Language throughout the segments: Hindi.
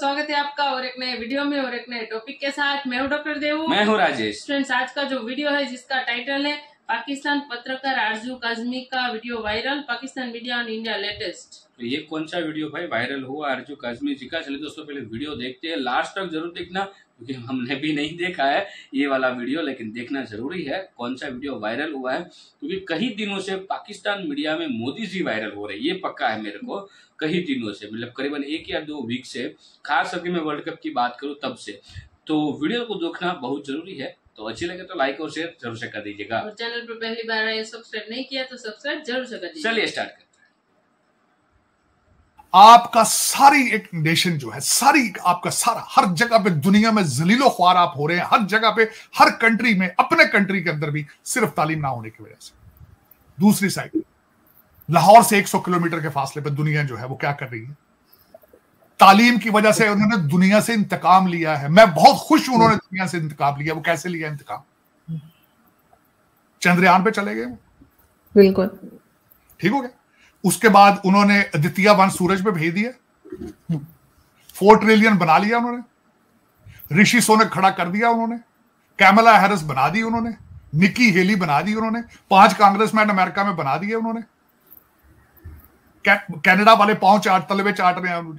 स्वागत है आपका और एक नए वीडियो में और एक नए टॉपिक के साथ। मैं हूं डॉक्टर देवू। मैं हूं राजेश। फ्रेंड्स, आज का जो वीडियो है जिसका टाइटल है पाकिस्तान पत्रकार आरजू काजमी का video viral, Pakistan media on India latest. तो ये कौन सा वीडियो भाई वायरल हुआ आरजू काजमी जी का? चलिए दोस्तों पहले वीडियो देखते हैं, लास्ट तक जरूर देखना क्योंकि हमने भी नहीं देखा है ये वाला वीडियो, लेकिन देखना जरूरी है कौन सा वीडियो वायरल हुआ है, क्योंकि कई दिनों से पाकिस्तान मीडिया में मोदी जी वायरल हो रहे हैं, ये पक्का है मेरे को। कई दिनों से, मतलब करीबन 1 या 2 वीक से, खास करके मैं वर्ल्ड कप की बात करूं तब से। तो वीडियो को देखना बहुत जरूरी है, तो अच्छी लगे तो लाइक और शेयर जरूर से कर दीजिएगा। और चैनल पर पहली बार आए, सब्सक्राइब नहीं किया तो सब्सक्राइब जरूर से कर दीजिएगा। चलिए स्टार्ट करते हैं। आपका सारी एक नेशन जो है, सारी आपका सारा हर जगह पे दुनिया में जलीलो ख्वार आप हो रहे हैं, हर जगह पे, हर कंट्री में, अपने कंट्री के अंदर भी, सिर्फ तालीम ना होने की वजह से। दूसरी साइड लाहौर से 100 किलोमीटर के फासले पर दुनिया जो है वो क्या कर रही है? तालीम की वजह से उन्होंने दुनिया से इंतकाम लिया है। मैं बहुत खुश हूं उन्होंने दुनिया से इंतकाम लिया। वो कैसे लिया इंतकाम? चंद्रयान पे चले गए वो, बिल्कुल ठीक हो गया। उसके बाद उन्होंने द्वितीय 1 सूरज पे भेज दिया, 4 ट्रिलियन बना लिया उन्होंने, ऋषि सोनक खड़ा कर दिया उन्होंने, कैमला हैरिस बना दी उन्होंने, निकी हेली बना दी उन्होंने, 5 कांग्रेसमैन अमेरिका में बना दिए उन्होंने। कनाडा वाले पांव चाट तलवे चाट रहे हैं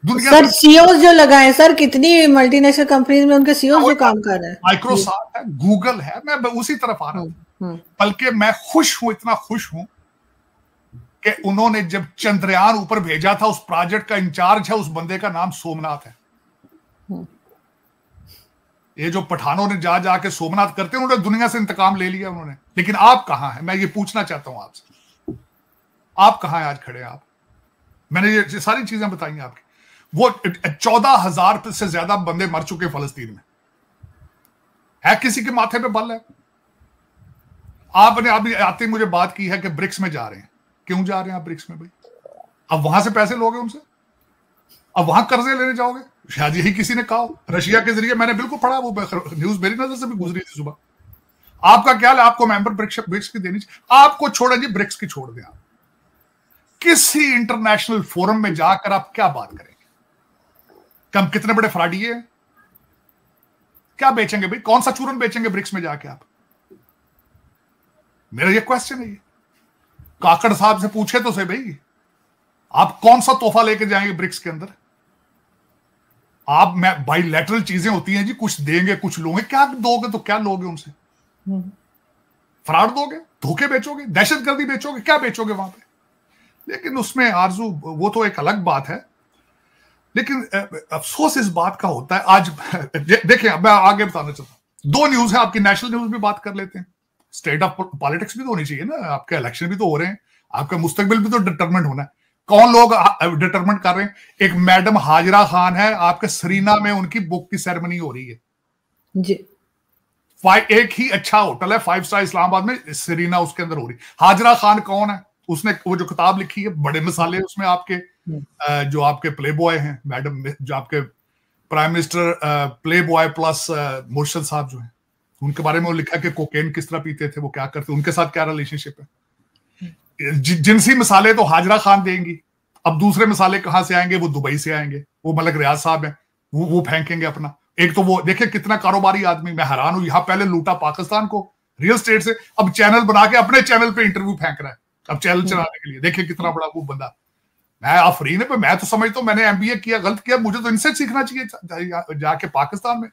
दुनिया। सर सीईओ जो लगाए सर, कितनी मल्टीनेशनल कंपनीज में उनके सीईओ जो काम कर रहे हैं। माइक्रोसॉफ्ट है, गूगल है, मैं उसी तरफ आ रहा हूं। बल्कि मैं खुश हूं, इतना खुश हूं कि उन्होंने जब चंद्रयान ऊपर भेजा था, उस प्रोजेक्ट का इंचार्ज है, उस बंदे का नाम सोमनाथ है। ये जो पठानों ने जा जाके सोमनाथ करते हैं, उन्होंने दुनिया से इंतकाम ले लिया उन्होंने। लेकिन आप कहां हैं? मैं ये पूछना चाहता हूं आपसे, आप कहां हैं आज खड़े? आप, मैंने ये सारी चीजें बताई आपकी। वो 14,000 से ज्यादा बंदे मर चुके फलस्तीन में। है किसी के माथे पे बल है? आपने अभी आते मुझे बात की है कि ब्रिक्स में जा रहे हैं। क्यों जा रहे हैं आप ब्रिक्स में भाई? अब वहां से पैसे लोगे उनसे, अब वहां कर्जे लेने जाओगे? शायद यही किसी ने कहा रशिया के जरिए। मैंने बिल्कुल पढ़ा, वो न्यूज मेरी नजर से भी गुजरी थी सुबह। आपका क्या है? आपको मेंबर ब्रिक्स की देनी चाहिए। आपको छोड़े जी, ब्रिक्स की छोड़ दें। आप किसी इंटरनेशनल फोरम में जाकर आप क्या बात करेंगे? कम कितने बड़े फ्रॉडिये हैं? क्या बेचेंगे भाई? कौन सा चूरन बेचेंगे ब्रिक्स में जाके आप? मेरा ये क्वेश्चन है। काकड़ साहब से पूछे तो सही भाई, आप कौन सा तोहफा लेके जाएंगे ब्रिक्स के अंदर? आप बाइलैटरल चीजें होती हैं जी, कुछ देंगे कुछ लोगे। क्या दोगे तो क्या लोगे उनसे? फ्रॉड दोगे, धोखे बेचोगे, दहशतगर्दी बेचोगे, क्या बेचोगे वहां पे? लेकिन उसमें आरजू, वो तो एक अलग बात है। लेकिन अफसोस इस बात का होता है आज। देखिए, मैं आगे बताना चाहता हूं, 2 न्यूज है आपकी। नेशनल न्यूज भी बात कर लेते हैं। स्टेट ऑफ पॉलिटिक्स भी तो होनी चाहिए ना, आपके इलेक्शन भी तो हो रहे हैं, आपका मुस्तकबिल भी तो डिटरमिनेट होना है। कौन लोग डिटरमिनेट कर रहे हैं? एक मैडम हाजरा खान है, आपके सरीना में उनकी बुक की सेरेमनी हो रही है जी। एक ही अच्छा होटल है 5 स्टार इस्लामाबाद में, सरीना उसके अंदर हो रही। हाजरा खान कौन है? उसने वो जो किताब लिखी है, बड़े मिसाले उसमें आपके जो आपके प्ले बॉय हैं, मैडम जो आपके prime minister play boy plus मुर्शद साहब जो है, उनके बारे में वो लिखा कि कोकेन किस तरह पीते थे, वो क्या करते, उनके साथ क्या रिलेशनशिप है। जिनसी मिसाले तो हाजरा खान देंगी। अब दूसरे मिसाले कहां से आएंगे? वो दुबई से आएंगे। वो मलक रियाज साहब हैं, वो फेंकेंगे अपना। एक तो वो देखिए कितना कारोबारी आदमी, मैं हैरान हूं। यहां पहले लूटा पाकिस्तान को रियल स्टेट से, अब चैनल बना के अपने चैनल पे इंटरव्यू फेंक रहा है, अब चैनल चलाने के लिए। देखिए कितना बड़ा वो बंदा। मैं अफरीन है, मैं तो समझता हूं मैंने एमबीए किया, गलत किया, मुझे तो इनसे सीखना चाहिए जाके पाकिस्तान में।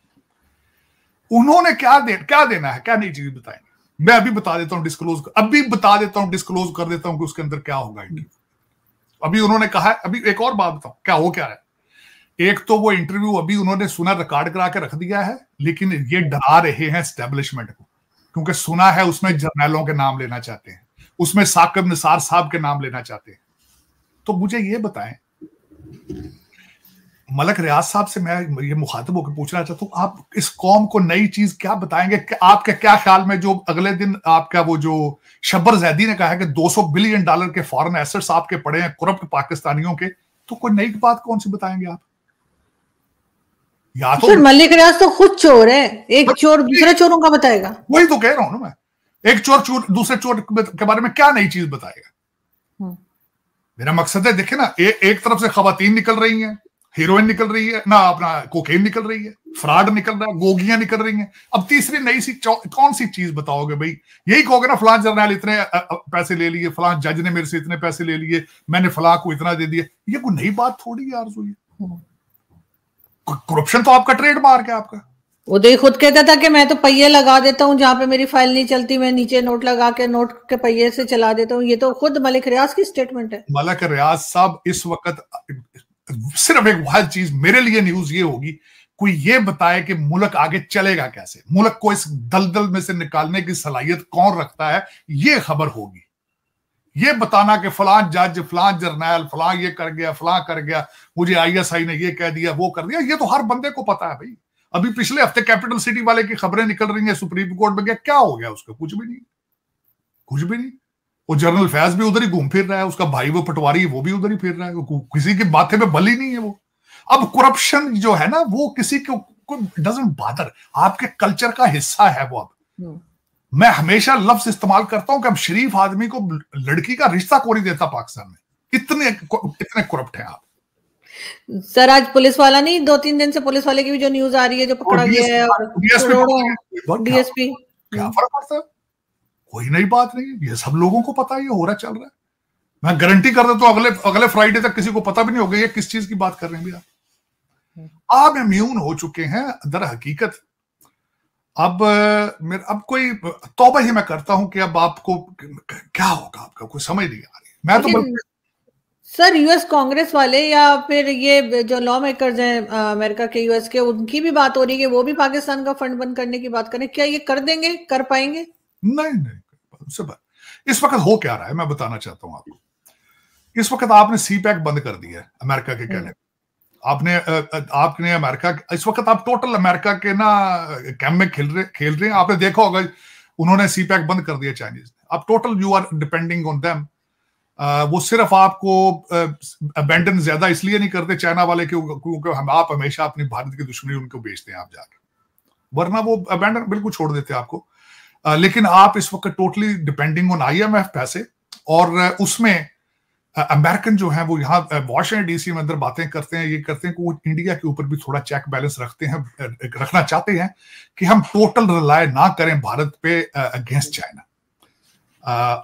उन्होंने क्या देना है, क्या नई चीज बताएंगे? मैं अभी बता देता हूं, डिस्क्लोज कर देता हूं कि उसके अंदर क्या होगा इंटरव्यू। अभी उन्होंने कहा है, अभी एक और बात बताऊं क्या हो क्या है। एक तो वो इंटरव्यू अभी उन्होंने सुना रिकॉर्ड करा के रख दिया है, लेकिन ये डरा रहे हैं एस्टेब्लिशमेंट को, क्योंकि सुना है उसमें जर्नलों के नाम लेना चाहते हैं, उसमें साकिब निसार साहब के नाम लेना चाहते हैं। तो मुझे ये बताएं, मलक रियाज साहब से मैं ये मुखातिब होकर पूछना चाहता हूं, आप इस कौम को नई चीज क्या बताएंगे? आपके क्या ख्याल में जो अगले दिन आपका वो जो शब्बर जैदी ने कहा है कि $200 बिलियन के फॉरेन एसेट्स आपके पड़े हैं करप्ट पाकिस्तानियों के, तो कोई नई बात कौन सी बताएंगे आप? या तो मलिक रियाज तो खुद चोर है, एक चोर दूसरे चोरों का बताएगा। वही तो कह रहा हूं ना मैं, एक चोर दूसरे चोर के बारे में क्या नई चीज बताएगा? मेरा मकसद है, देखे ना, एक तरफ से खवातीन निकल रही हैं, हीरोइन निकल रही है ना, अपना कोकेन निकल रही है, फ्रॉड निकल रहा है, गोगियां निकल रही हैं। अब तीसरी नई सी कौन सी चीज बताओगे भाई? यही कहोगे ना फलां जर्नल इतने पैसे ले लिए, फलां जज ने मेरे से इतने पैसे ले लिए, मैंने फलां को इतना दे दिया। ये कोई नई बात थोड़ी यार। करप्शन तो आपका ट्रेडमार्क है आपका। वो तो खुद कहता था कि मैं तो पहिए लगा देता हूँ, जहां पे मेरी फाइल नहीं चलती मैं नीचे नोट लगा के नोट के पहिए से चला देता हूँ। ये तो खुद मलिक रियाज की स्टेटमेंट है। मलिक रियाज साहब इस वक्त सिर्फ एक वाहिद चीज मेरे लिए न्यूज ये होगी, कोई ये बताए कि मुल्क आगे चलेगा कैसे, मुल्क को इस दलदल में से निकालने की सलाहियत कौन रखता है, ये खबर होगी। ये बताना कि फलां जज, फलां जर्नैल, फलां ये कर गया, फलां कर गया, मुझे ISI ने ये कह दिया, वो कर दिया, ये तो हर बंदे को पता है भाई। अभी पिछले हफ्ते कैपिटल सिटी वाले की खबरें निकल रही हैं, सुप्रीम कोर्ट में गया, क्या हो गया उसका? कुछ भी नहीं, कुछ भी नहीं। वो जनरल फैज भी उधर ही घूम फिर रहा है, उसका भाई वो पटवारी वो भी उधर ही फिर रहा है, किसी के माथे पे बल ही नहीं है वो। अब करप्शन जो है ना वो किसी को डजंट बादर, आपके कल्चर का हिस्सा है वो। अब मैं हमेशा लफ्ज इस्तेमाल करता हूं कि अब शरीफ आदमी को लड़की का रिश्ता कोई नहीं देता पाकिस्तान में, इतने करप्ट है आप। सर आज पुलिस वाला नहीं, 2-3 दिन से पुलिस वाले की भी जो न्यूज आ रही है, जो पकड़ा गया है, DSP, क्या फर्क पड़ता है? कोई नई बात नहीं, ये सब लोगों को पता है, ये हो रहा चल रहा है। मैं गारंटी कर देता हूं अगले फ्राइडे तक किसी को पता भी नहीं होगा ये किस चीज की बात कर रहे हैं भैया। आप इम्यून हो चुके हैं दर हकीकत। अब कोई तौबा ही मैं करता हूं कि अब आपको क्या होगा, आपका कोई समझ नहीं आ रही। मैं तो सर US कांग्रेस वाले या फिर ये जो लॉ मेकर्स हैं अमेरिका के, US के, उनकी भी बात हो रही है कि वो भी पाकिस्तान का फंड बंद करने की बात करें। क्या ये कर देंगे, कर पाएंगे? नहीं, इस वक्त हो क्या रहा है मैं बताना चाहता हूं आपको। इस वक्त आपने CPAC बंद कर दिया है अमेरिका के कहने। आपने अमेरिका इस वक्त आप टोटल अमेरिका के ना कैंप में खेल रहे हैं। आपने देखा होगा उन्होंने CPAC बंद कर दिया चाइनीज ने। अब total you are depending on them. वो सिर्फ आपको अबेंडन ज्यादा इसलिए नहीं करते चाइना वाले क्योंकि आप हमेशा अपनी भारत की दुश्मनी उनको बेचते हैं आप जाकर, वरना वो अबेंडन बिल्कुल छोड़ देते आपको। लेकिन आप इस वक्त टोटली डिपेंडिंग ऑन IMF पैसे, और उसमें अमेरिकन जो है वो यहाँ वॉशिंगटन DC में अंदर बातें करते हैं, ये करते हैं कि वो इंडिया के ऊपर भी थोड़ा चेक बैलेंस रखना चाहते हैं कि हम टोटल रिलाय ना करें भारत पे अगेंस्ट चाइना।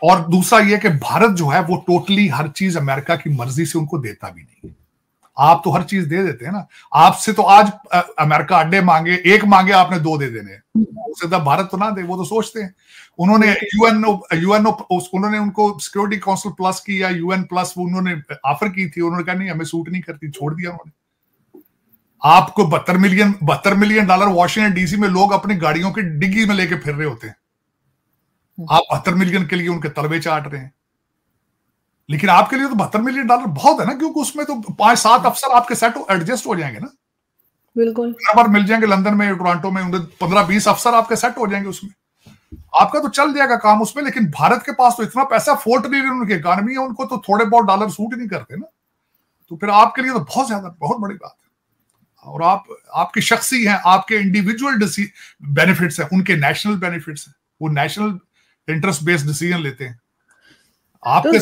और दूसरा ये कि भारत जो है वो टोटली हर चीज अमेरिका की मर्जी से उनको देता भी नहीं। आप तो हर चीज दे देते हैं ना, आपसे तो आज अमेरिका अड्डे मांगे, एक मांगे आपने 2 दे देने, उससे भारत तो ना दे, वो तो सोचते हैं। उन्होंने उन्होंने उनको सिक्योरिटी काउंसिल प्लस की या UN प्लस उन्होंने ऑफर की थी, उन्होंने कहा नहीं हमें सूट नहीं करती, छोड़ दिया उन्होंने। आपको $72 मिलियन वॉशिंगटन DC में लोग अपनी गाड़ियों की डिग्गी में लेके फिर रहे होते हैं, आप 72 मिलियन के लिए उनके तलबे चाट रहे हैं। लेकिन आपके लिए तो $72 मिलियन बहुत है ना, क्योंकि उसमें तो 5-7 अफसर आपके सेट एडजस्ट हो जाएंगे ना, बिल्कुल मिल जाएंगे लंदन में, टोरंटो में, 15-20 अफसर आपके सेट हो जाएंगे उसमें, आपका तो चल जाएगा काम उसमें। लेकिन भारत के पास तो इतना पैसा, $4 ट्रिलियन उनकी इकॉनमी है, उनको तो थोड़े बहुत डॉलर सूट नहीं करते ना, तो फिर आपके लिए तो बहुत ज्यादा, बहुत बड़ी बात है। और आपकी शख्सी हैं, आपके इंडिविजुअल बेनिफिट्स हैं, उनके नेशनल बेनिफिट्स हैं, वो नेशनल इंटरेस्ट बेस्ड डिसीजन लेते हैं आपके।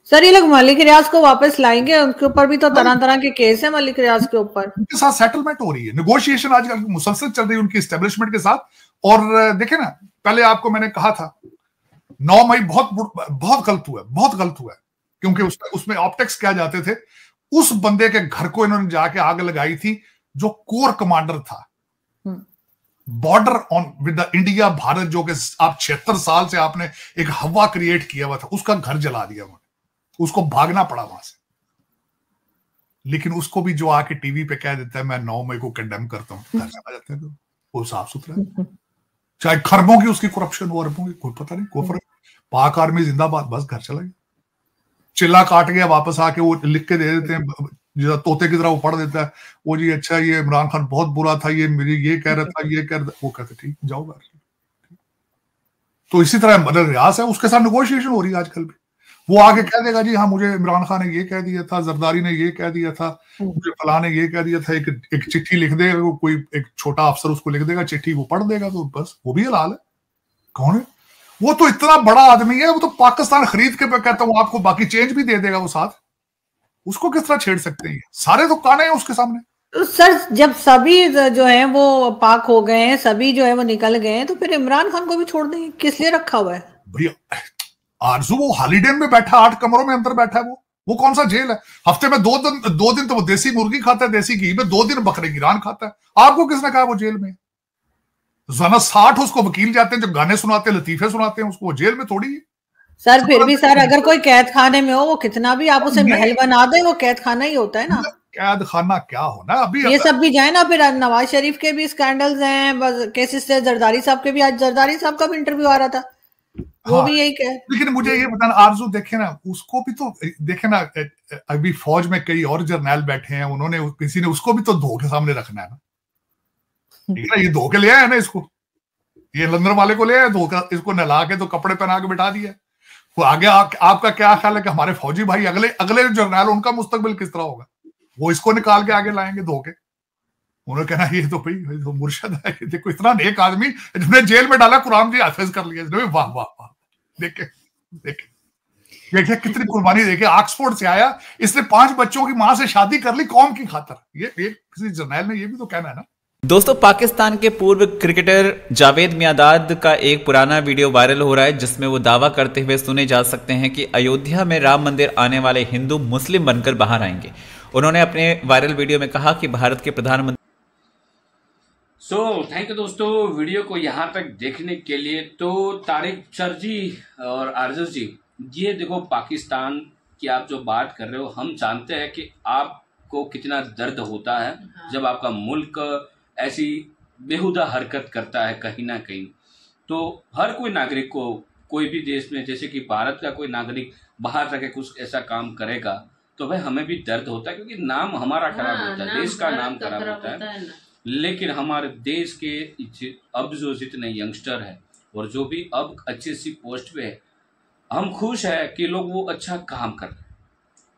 सर ये लोग मलिक रियाज को वापस लाएंगे, उनके ऊपर भी तो तरह तरह के केस है मलिक रियाज के ऊपर, उनके साथ सेटलमेंट हो रही है, नेगोशिएशन आजकल मुसलसल चल रही है उनकी एस्टेब्लिशमेंट के साथ। और देखे ना, पहले आपको मैंने कहा था 9 मई बहुत गलत हुआ है, क्योंकि उसमें ऑप्टिक्स क्या जाते थे, उस बंदे के घर को इन्होंने जाके आग लगाई थी जो कोर कमांडर था border on with the India Bharat, जो कि आप 76 साल से आपने एक हवा क्रिएट किया हुआ था, उसका घर जला दिया उन्होंने, उसको भागना पड़ा वहां से। लेकिन उसको भी जो आके टीवी पे कह देता है मैं 9 मई को कंडेम करता हूं, घर चला जाता है, तो वो साफ सुथरा है। चाहे खरबों की उसकी करप्शन हो, अरबों की, कोई पता नहीं, कोई फर्क। पाक आर्मी जिंदाबाद, बस घर चला गया, चिल्ला काट गया, वापस आके वो लिख के दे देते हैं, जैसा तोते की तरह वो पढ़ देता है, वो जी अच्छा ये इमरान खान बहुत बुरा था, ये मेरी ये कह रहा था, ये कह रहा था, वो कहते ठीक जाओ घर। तो इसी तरह मलिक रियाज है, उसके साथ नेगोशिएशन हो रही है आजकल भी। वो आगे कह देगा जी हाँ मुझे इमरान खान ने ये कह दिया था, जरदारी ने ये कह दिया था, मुझे फलां ने ये कह दिया था, एक चिट्ठी लिख देगा, कोई एक छोटा अफसर उसको लिख देगा चिट्ठी, वो पढ़ देगा, तो बस वो भी हलाल है। कौन है वो? तो इतना बड़ा आदमी है, वो तो पाकिस्तान खरीद के, मैं कहता हूँ आपको बाकी चेंज भी दे देगा वो साथ। उसको किस तरह छेड़ सकते हैं? सारे तो काने हैं उसके सामने। तो सर जब सभी जो है वो पाक हो गए हैं, सभी जो है वो निकल गए हैं, तो फिर इमरान खान को भी छोड़ देंगे? किस लिए रखा हुआ है भैया? आरजू वो हॉलीडे में बैठा, 8 कमरों में अंदर बैठा है, वो कौन सा जेल है? हफ्ते में 2 दिन तो वो देसी मुर्गी खाता है, देसी घी में 2 दिन बकरे की रान खाता है। आपको किसने कहा वो जेल में? जना 60 उसको वकील जाते हैं जो गाने सुनाते हैं, लतीफे सुनाते हैं, उसको वो जेल में थोड़ी है सर। फिर भी सर अगर कोई कैद खाने में हो, वो कितना भी आप उसे महल बना दे, वो कैद खाना ही होता है ना। कैद खाना क्या होना अभी? ये सब भी जाए ना, फिर नवाज शरीफ के भी स्कैंडल्स हैं, केसेस से, जरदारी साहब के भी। आज जरदारी साहब का भी इंटरव्यू आ रहा था, वो भी यही कहे। लेकिन मुझे ये बताना आरजू, देखे ना उसको भी तो, देखे ना अभी फौज में कई और जर्नैल बैठे हैं, उन्होंने किसी ने उसको भी तो धोखे सामने रखना है ना, ठीक है? ये धोखे ले आया ना इसको, ये लंदन वाले को ले आया धोखा, इसको नहला के तो कपड़े पहना के बिठा दिया। वो आगे आपका क्या ख्याल है कि हमारे फौजी भाई अगले जर्नैल, उनका मुस्तकबिल किस तरह होगा? वो इसको निकाल के आगे लाएंगे धोखे। उन्होंने कहना ये तो भाई तो मुर्शद है, देखो इतना नेक आदमी जिसने जेल में डाला, कुरान जी हाफिज कर लिया। वाह वाह वाह, देखिए कितनी कुर्बानी, देखिए ऑक्सफोर्ड से आया, इसने 5 बच्चों की मां से शादी कर ली कौम की खातर। ये किसी जर्नैल ने ये भी तो कहना है ना। दोस्तों, पाकिस्तान के पूर्व क्रिकेटर जावेद मियांदाद का एक पुराना वीडियो वायरल हो रहा है, जिसमें वो दावा करते हुए सुने जा सकते हैं कि अयोध्या में राम मंदिर आने वाले हिंदू मुस्लिम बनकर बाहर आएंगे। उन्होंने अपने वायरल वीडियो में कहा कि भारत के प्रधानमंत्री थैंक यू दोस्तों वीडियो को यहाँ तक देखने के लिए। तो तारिक सर जी और आरजू जी, ये देखो पाकिस्तान की आप जो बात कर रहे हो, हम जानते हैं कि आपको कितना दर्द होता है जब आपका मुल्क ऐसी बेहुदा हरकत करता है कहीं ना कहीं। तो हर कोई नागरिक को, कोई भी देश में, जैसे कि भारत का कोई नागरिक बाहर रह के कुछ ऐसा काम करेगा तो भाई हमें भी दर्द होता है, क्योंकि नाम हमारा खराब होता है, देश का नाम खराब होता है। लेकिन हमारे देश के अब जो जितने यंगस्टर है और जो भी अब अच्छी सी पोस्ट पे है, हम खुश है कि लोग वो अच्छा काम कर रहे हैं।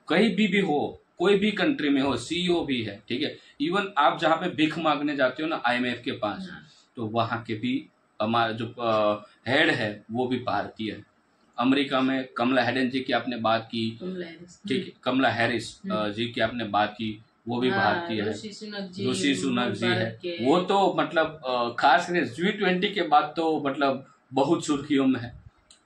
कहीं भी हो, कोई भी कंट्री में हो, सीईओ भी है, ठीक है। इवन आप जहाँ पे भीख मांगने जाते हो ना IMF के पास, तो वहाँ के भी हमारा जो हेड है वो भी भारतीय है। अमेरिका में कमला हैरिस जी की आपने बात की, ठीक है, कमला हैरिस जी की आपने बात की, वो भी भारतीय है। ऋषि सुनक जी है, वो तो मतलब खास कर G20 के बाद तो मतलब बहुत सुर्खियों में है,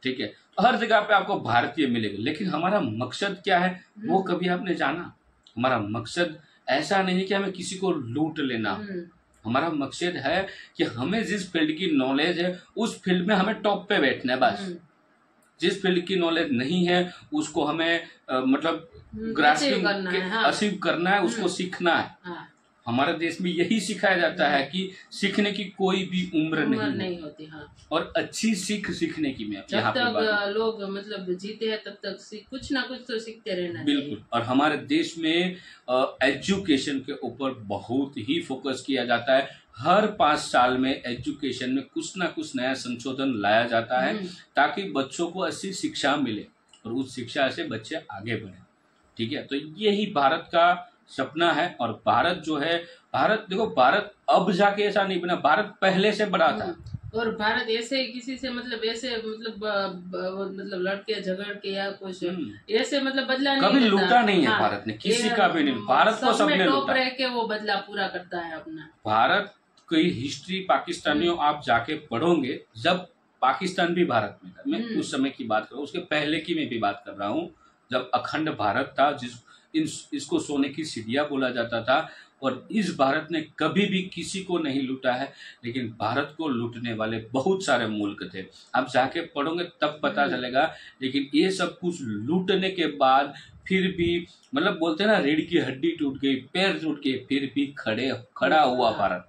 ठीक है। हर जगह पे आपको भारतीय मिलेगा। लेकिन हमारा मकसद क्या है वो कभी आपने जाना? हमारा मकसद ऐसा नहीं कि हमें किसी को लूट लेना। हमारा मकसद है कि हमें जिस फील्ड की नॉलेज है उस फील्ड में हमें टॉप पे बैठना है बस। जिस फील्ड की नॉलेज नहीं है उसको हमें मतलब ग्रास्पिंग अचीव करना है, उसको सीखना है। हमारे देश में यही सिखाया जाता है कि सीखने की कोई भी उम्र नहीं होती। हाँ। और अच्छी सीखने की मैं जब तक लोग मतलब जीते हैं तब तक कुछ ना कुछ तो सीखते रहना। बिल्कुल। और हमारे देश में एजुकेशन के ऊपर बहुत ही फोकस किया जाता है। हर 5 साल में एजुकेशन में कुछ ना कुछ नया संशोधन लाया जाता है ताकि बच्चों को अच्छी शिक्षा मिले और उस शिक्षा से बच्चे आगे बढ़े, ठीक है। तो यही भारत का सपना है। और भारत जो है, भारत देखो, भारत अब जाके ऐसा नहीं बना, भारत पहले से बड़ा था। और भारत ऐसे किसी से मतलब ऐसे मतलब लड़के झगड़ के या कुछ ऐसे मतलब बदला नहीं, कभी लूटा नहीं है भारत ने किसी का भी नहीं। भारत को सबने लूटा, रह के वो बदला पूरा करता है अपना। भारत की हिस्ट्री पाकिस्तानियों आप जाके पढ़ोगे, जब पाकिस्तान भी भारत में था, मैं उस समय की बात कर रहा हूँ, उसके पहले की मैं भी बात कर रहा हूँ, जब अखंड भारत था, इसको सोने की चिड़िया बोला जाता था। और इस भारत ने कभी भी किसी को नहीं लूटा है, लेकिन भारत को लूटने वाले बहुत सारे मुल्क थे। आप जाके पढ़ोगे तब पता चलेगा। लेकिन ये सब कुछ लूटने के बाद फिर भी मतलब बोलते हैं ना, रीढ़ की हड्डी टूट गई, पैर टूट गए, फिर भी खड़ा हुआ भारत।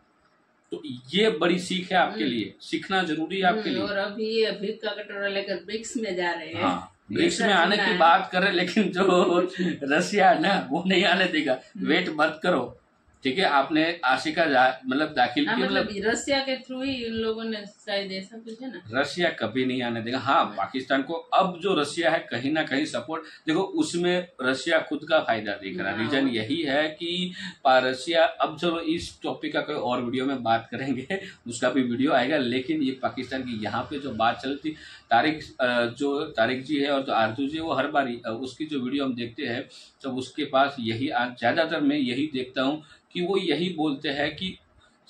तो ये बड़ी सीख है आपके लिए, सीखना जरूरी है आपके लिए। और अभी ये भीख का कटोरा लेकर ब्रिक्स में जा रहे हैं। हाँ, ब्रिक्स में आने की बात कर रहे, लेकिन जो रशिया है ना वो नहीं आने देगा। वेट मत करो, ठीक है, आपने आशिका मतलब दाखिल की, मतलब रसिया के थ्रू ही इन लोगों ने शायद ऐसा कुछ है ना। रशिया कभी नहीं आने देगा। हाँ, पाकिस्तान को अब जो रशिया है कहीं ना कहीं सपोर्ट, देखो उसमें रशिया खुद का फायदा देख रहा है। रीजन यही है कि रशिया, अब चलो इस टॉपिक का कोई और वीडियो में बात करेंगे, उसका भी वीडियो आएगा, लेकिन ये पाकिस्तान की यहाँ पे जो बात चलती, तारिक जी है और जो आरजू जी, वो हर बार उसकी जो वीडियो हम देखते हैं जब उसके पास यही, ज्यादातर मैं यही देखता हूँ कि वो यही बोलते हैं कि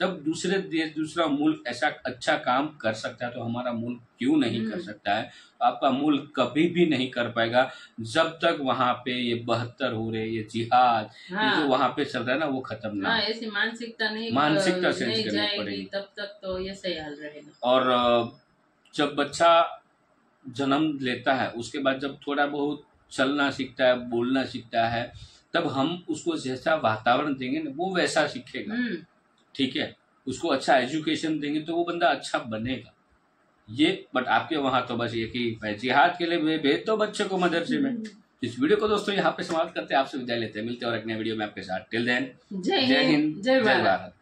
जब दूसरे देश, दूसरा मुल्क ऐसा अच्छा काम कर सकता है तो हमारा मुल्क क्यों नहीं कर सकता है। आपका मुल्क कभी भी नहीं कर पाएगा जब तक वहां पे ये 72 हो रहे, ये जिहाद, ये जो वहां पे चल रहा है ना, वो खत्म ना। ऐसी मानसिकता नहीं चेंज करनी पड़ेगी, तब तक तो ये सही हाल रहेगा। और जब बच्चा जन्म लेता है उसके बाद जब थोड़ा बहुत चलना सीखता है, बोलना सीखता है, तब हम उसको जैसा वातावरण देंगे ना वो वैसा सीखेगा। ठीक है, उसको अच्छा एजुकेशन देंगे तो वो बंदा अच्छा बनेगा। ये बट आपके वहां तो बस एक ही जिहाद के लिए भेज दो बच्चे को मदरसे में। इस वीडियो को दोस्तों यहाँ पे समाप्त करते हैं, आपसे विदाई लेते हैं, मिलते हैं और एक नए वीडियो में आपके साथ। टिल देन, जय हिंद, जय भारत।